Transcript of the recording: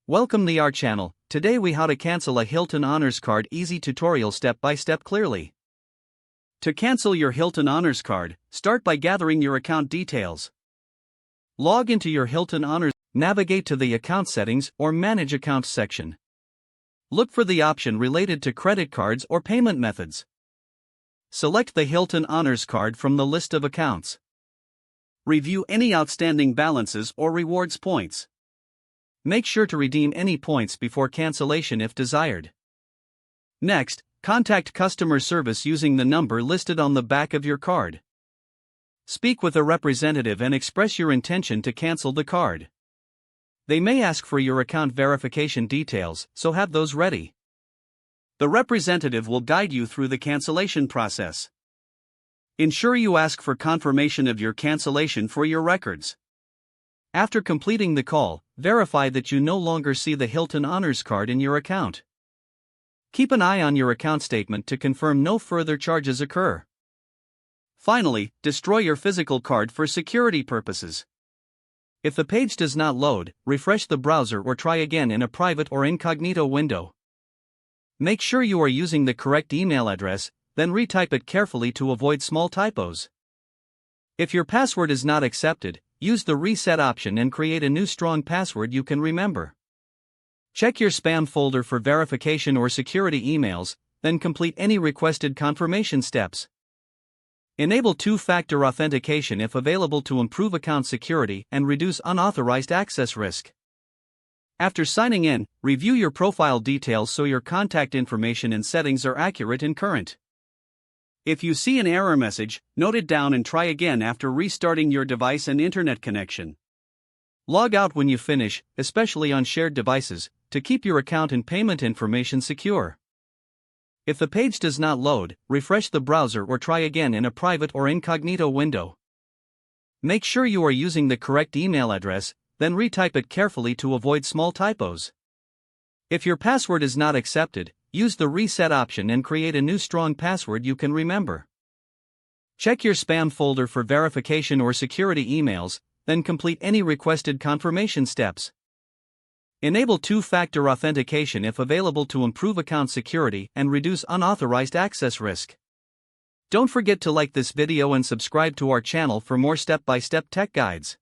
Welcome to our channel. Today we how to cancel a Hilton Honors Card easy tutorial step by step clearly. To cancel your Hilton Honors Card, start by gathering your account details. Log into your Hilton Honors, navigate to the Account Settings or Manage Accounts section. Look for the option related to credit cards or payment methods. Select the Hilton Honors Card from the list of accounts. Review any outstanding balances or rewards points. Make sure to redeem any points before cancellation if desired. Next, contact customer service using the number listed on the back of your card. Speak with a representative and express your intention to cancel the card. They may ask for your account verification details, so have those ready. The representative will guide you through the cancellation process. Ensure you ask for confirmation of your cancellation for your records. After completing the call, verify that you no longer see the Hilton Honors Card in your account. Keep an eye on your account statement to confirm no further charges occur. Finally, destroy your physical card for security purposes. If the page does not load, refresh the browser or try again in a private or incognito window. Make sure you are using the correct email address, then retype it carefully to avoid small typos. If your password is not accepted, use the reset option and create a new strong password you can remember. Check your spam folder for verification or security emails, then complete any requested confirmation steps. Enable two-factor authentication if available to improve account security and reduce unauthorized access risk. After signing in, review your profile details so your contact information and settings are accurate and current. If you see an error message, note it down and try again after restarting your device and internet connection. Log out when you finish, especially on shared devices, to keep your account and payment information secure. If the page does not load, refresh the browser or try again in a private or incognito window. Make sure you are using the correct email address, then retype it carefully to avoid small typos. If your password is not accepted, use the reset option and create a new strong password you can remember. Check your spam folder for verification or security emails, then complete any requested confirmation steps. Enable two-factor authentication if available to improve account security and reduce unauthorized access risk. Don't forget to like this video and subscribe to our channel for more step-by-step tech guides.